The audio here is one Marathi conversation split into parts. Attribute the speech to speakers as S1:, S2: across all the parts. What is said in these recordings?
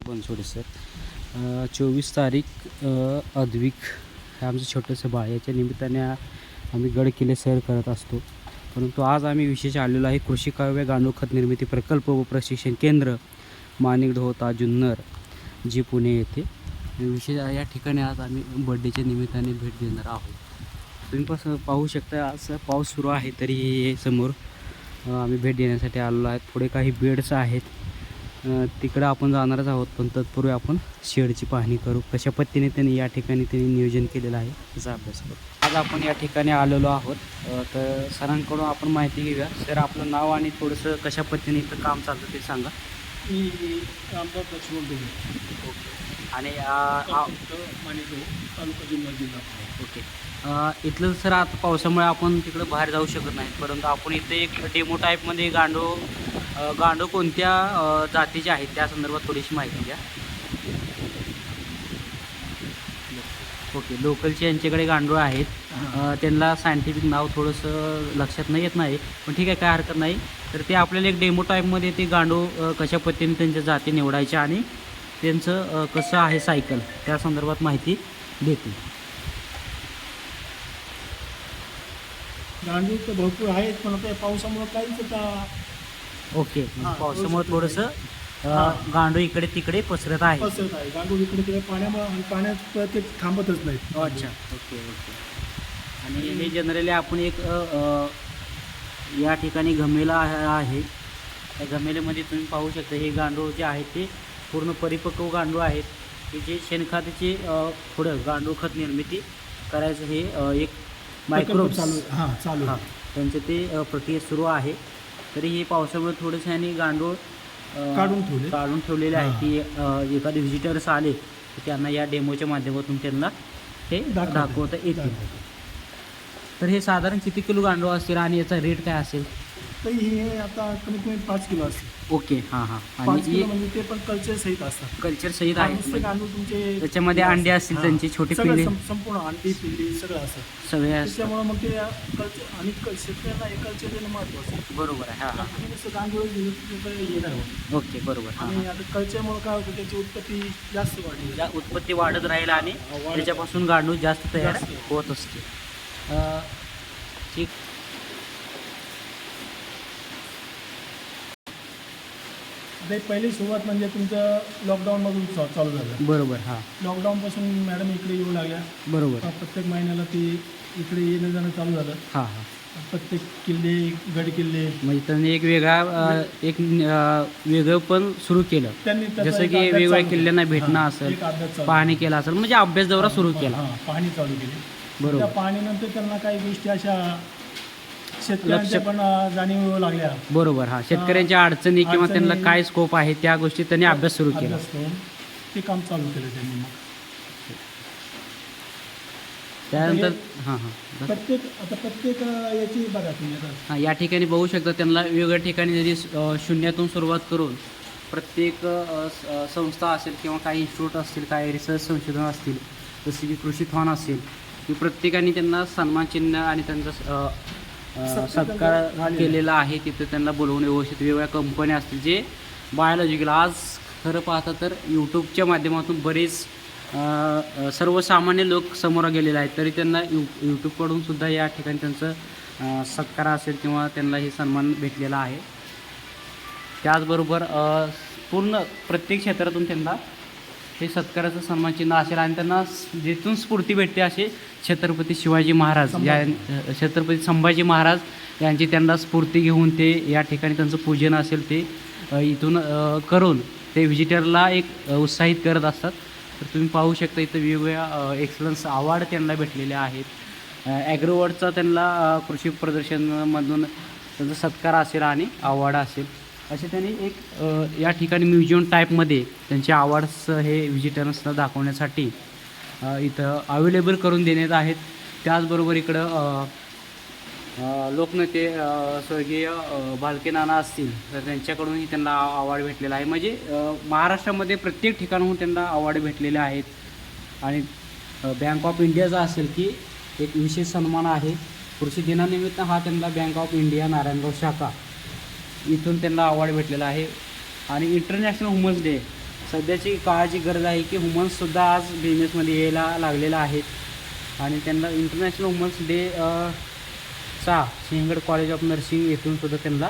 S1: बनसोडे सर. 24 तारीख अद्विक हे आमचं छोटंसं बाळ, याच्या निमित्ताने आम्ही गड किल्ले सैर करत असतो. परंतु आज आम्ही विशेष आलेलो आहे कृषी काव्य गांडूळ खत निर्मिती प्रकल्प व प्रशिक्षण केंद्र माणिक ढोता जुन्नर जी पुणे येथे. विशेष या ठिकाणी आज आम्ही बड्डेच्या निमित्ताने भेट देणार आहोत. तुम्ही पाहू शकता आज पाऊस सुरू आहे तरी हे समोर आम्ही भेट देण्यासाठी आलेलो आहेत. पुढे काही बेड्स आहेत, तिकडं आपण जाणारच आहोत, पण तत्पूर्वी आपण शेडची पाहणी करू. कशा पद्धतीने त्यांनी या ठिकाणी नियोजन केलेलं आहे त्याचा अभ्यास करू. आज आपण या ठिकाणी आलेलो आहोत, तर सरांकडून आपण माहिती घेऊया. सर, आपलं नाव आणि थोडंसं कशा पद्धतीने इथं काम चालतं ते सांगा. आणि ओके, इथलं सर आता पावसामुळे आपण तिकडं बाहेर जाऊ शकत नाही, परंतु आपण इथे एक डेमो टाईपमध्ये गांडूळ कोणत्या जातीचे आहेत त्या संदर्भात थोडीशी माहिती द्या. ओके, लोकलचे यांच्याकडे गांडूळ आहेत, त्यांना सायंटिफिक नाव थोडंसं लक्षात नाही येत नाही, पण ठीक आहे, काय हरकत नाही. तर ते आपल्याला एक डेमो टाईपमध्ये ते गांडूळ कशा पद्धतीने त्यांच्या जाती निवडायच्या आणि त्यांचं कसं आहे सायकल त्या संदर्भात माहिती देतील.
S2: गांडूळ तर भरपूर आहेत, पण आता पावसामुळे काहीच आता.
S1: ओके, पावसामुळे थोडंसं गांडूळ इकडे तिकडे पसरत आहे.
S2: गांडूळ इकडे तिकडे पाण्यात ते थांबतच नाही.
S1: अच्छा, ओके ओके. आणि हे जनरली आपण एक या ठिकाणी गमेला आहे, त्या गमेल्यामध्ये तुम्ही पाहू शकता हे गांडूळ जे आहेत ते पूर्ण परिपक्व गांडूळ आहेत, की जे शेणखताचे पुढं गांडूळ खत निर्मिती करायचं हे एक मायक्रोब
S2: चालू
S1: त्यांचं ते प्रक्रिया सुरू आहे. तरी हे पावसामुळे थोडंसं आणि गांडूळ काढून ठेवलेले आहे, की एखादे व्हिजिटर्स आले तर त्यांना या डेमोच्या माध्यमातून त्यांना हे दाखवता येतील. तर हे साधारण किती किलो गांडूळ असतील आणि याचा रेट काय असेल?
S2: तर हे आता कमीत कमी 5 किलो असते.
S1: ओके, हां हां.
S2: 5 किलो म्हणजे ते पण कल्चर सहित असतात.
S1: कल्चर सहित आहे,
S2: गांडूळ तुमचे
S1: त्याच्यामध्ये अंडे असतील, त्यांची छोटी पिल्ले,
S2: संपूर्ण अंडी पिल्ली सगळं असतं,
S1: सगळे असतात.
S2: त्याच्यामुळे मग ते कल्चर आणि शेतकऱ्यांना हे कल्चर देणं महत्त्वाचं.
S1: बरोबर आहे. हां हां,
S2: गांडूळ येणार होत.
S1: ओके, बरोबर.
S2: आणि आता कल्चरमुळे काय होतं, त्याची उत्पत्ती जास्त वाढली,
S1: उत्पत्ती वाढत राहील आणि त्याच्यापासून गांडूळ जास्त तयार होत असते. ठीक.
S2: पहिली सुरुवात म्हणजे तुमचं लॉकडाऊनमधून चालू झालं.
S1: बरोबर. हां,
S2: लॉकडाऊनपासून मॅडम इकडे येऊ लागल्या.
S1: बरोबर.
S2: प्रत्येक महिन्याला ती इकडे येणं जाणं चालू झालं.
S1: हां हां.
S2: प्रत्येक किल्ले, गड किल्ले,
S1: म्हणजे त्यांनी एक वेगळं पण सुरू केलं, जसं की वेगवेगळ्या किल्ल्यांना भेटणं असेल, पाहणी केलं असेल, म्हणजे अभ्यास दौरा सुरू केला.
S2: पाहणी चालू केली.
S1: बरोबर.
S2: त्या पाहणीनंतर त्यांना काही गोष्टी अशा शेतकऱ्यांच्या पण जाणीव येऊ लागल्या.
S1: बरोबर. हां, शेतकऱ्यांच्या अडचणी किंवा त्यांना काय स्कोप आहे त्या गोष्टी त्यांनी अभ्यास सुरू केला.
S2: ते काम चालू केलं त्यांनी. मग
S1: त्यानंतर
S2: प्रत्येक याची बघा तुम्ही
S1: हां, या ठिकाणी बघू शकता त्यांना वेगवेगळ्या ठिकाणी जरी शून्यातून सुरुवात करून प्रत्येक संस्था असेल किंवा काही इन्स्टिट्यूट असतील, काही रिसर्च संशोधन असतील, जसे की कृषीथॉन असेल, की प्रत्येकाने त्यांना सन्मानचिन्ह आणि त्यांचा सत्कार केलेला आहे. तिथं त्यांना बोलवून व्यवस्थित वेगवेगळ्या कंपन्या असतील जे बायोलॉजिकल, आज खरं पाहता तर यूट्यूबच्या माध्यमातून बरेच सर्वसामान्य लोक समोर गेलेले आहेत, तरी त्यांना यूट्यूबकडून सुद्धा या ठिकाणी त्यांचं सत्कार असेल किंवा त्यांना हे सन्मान भेटलेला आहे. त्याचबरोबर पूर्ण प्रत्येक क्षेत्रातून त्यांना हे सत्काराचं सन्मानचिन्ह असेल आणि त्यांना जिथून स्फूर्ती भेटते असे छत्रपती शिवाजी महाराज छत्रपती संभाजी महाराज यांची त्यांना स्फूर्ती घेऊन ते या ठिकाणी त्यांचं पूजन असेल ते इथून करून ते व्हिजिटरला एक उत्साहित करत असतात. तर तुम्ही पाहू शकता इथं वेगवेगळ्या एक्सलन्स अवॉर्ड त्यांना भेटलेले आहेत. ॲग्रोवर्डचा त्यांना कृषी प्रदर्शनमधून त्यांचा सत्कार असेल आणि अवॉर्ड असेल, असे त्यांनी एक या ठिकाणी म्युझियम टाईपमध्ये त्यांचे अवॉर्ड्स हे व्हिजिटर्सना दाखवण्यासाठी इथं अवेलेबल करून देण्यात आहेत. त्याचबरोबर इकडं लोकनेते स्वर्गीय भालके नाना असतील तर त्यांच्याकडूनही त्यांना अवॉर्ड भेटलेला आहे. म्हणजे महाराष्ट्रामध्ये प्रत्येक ठिकाणाहून त्यांना अवॉर्ड भेटलेले आहेत. आणि बँक ऑफ इंडियाचा असेल की एक विशेष सन्मान आहे. कृषी दिनानिमित्त हा त्यांना बँक ऑफ इंडिया नारायणगाव शाखा इथून त्यांना अवॉर्ड भेटलेला आहे. आणि इंटरनॅशनल वुमन्स डे सध्याची काळाची गरज आहे की वुमन्ससुद्धा आज बिझनेसमध्ये यायला लागलेला आहेत आणि त्यांना इंटरनॅशनल वुमन्स डे चा सिंहगड कॉलेज ऑफ नर्सिंग येथून सुद्धा त्यांना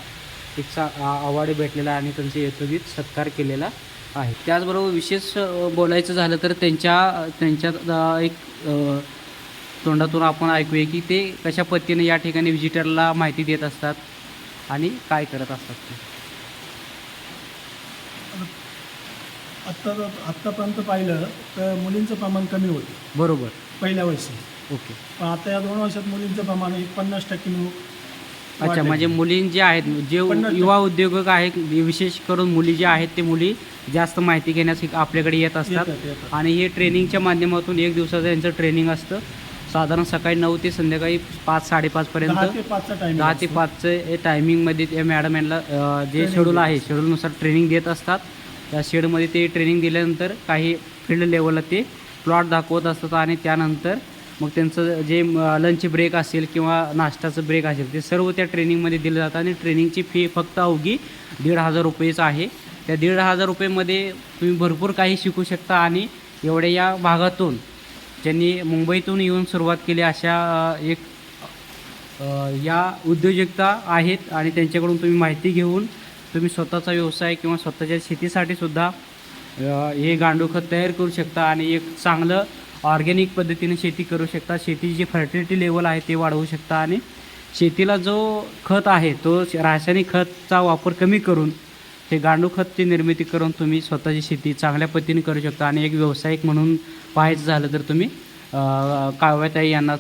S1: एक अवॉर्ड भेटलेला आणि त्यांचे यथोचित सत्कार केलेला आहे. त्याचबरोबर विशेष बोलायचं झालं तर त्यांच्यात एक तोंडातून आपण ऐकूया की ते कशा पद्धतीने या ठिकाणी व्हिजिटरला माहिती देत असतात आणि काय करत असतात ते.
S2: आत्तापर्यंत पाहिलं तर मुलींचं प्रमाण कमी होतं
S1: बरोबर.
S2: पहिल्या वर्षी,
S1: ओके.
S2: पण आता या 2 वर्षात मुलींचं प्रमाण 50%
S1: अच्छा, म्हणजे मुली जे आहेत जे
S2: 50%
S1: युवा उद्योजक आहेत विशेष करून मुली जे आहेत ते मुली जास्त माहिती घेण्यास आपल्याकडे येत असतात
S2: येतात.
S1: आणि हे ट्रेनिंगच्या माध्यमातून 1 दिवसाचं यांचं ट्रेनिंग असतं. साधारण सकाळी 9 ते संध्याकाळी 5-5:30 पर्यंत
S2: 10 ते 5चा टाइम
S1: 10 ते 5चं टायमिंगमध्ये ते मॅडम यांना जे
S2: Training
S1: शेड्यूल
S2: देत
S1: आहे शेड्यूलनुसार ट्रेनिंग देत असतात. त्या शेडमध्ये ते ट्रेनिंग दिल्यानंतर काही फील्ड लेवलला ते प्लॉट दाखवत असतात आणि त्यानंतर मग त्यांचं जे लंच ब्रेक असेल किंवा नाश्त्याचं ब्रेक असेल ते सर्व त्या ट्रेनिंगमध्ये दिलं जातं आणि ट्रेनिंगची फी फक्त अवघी 1,500 रुपयेच आहे. त्या 1,500 रुपयेमध्ये तुम्ही भरपूर काही शिकू शकता आणि एवढ्या या भागातून ज्यांनी मुंबईतून येऊन सुरुवात केली अशा या उद्योजकता आहेत आणि त्यांच्याकडून तुम्ही माहिती घेऊन तुम्ही स्वतःचा व्यवसाय किंवा स्वतःच्या शेतीसाठी सुद्धा हे गांडूळ खत तयार करू शकता आणि एक चांगलं ऑर्गॅनिक पद्धतीने शेती करू शकता. शेतीची जी फर्टिलिटी लेवल आहे ते वाढवू शकता आणि शेतीला जो खत आहे तो रासायनिक खतचा वापर कमी करून हे गांडूळ खतची निर्मिती करून तुम्ही स्वतःची शेती चांगल्या पद्धतीने करू शकता आणि एक व्यावसायिक म्हणून पाहायचं झालं तर तुम्ही काव्याताई यांना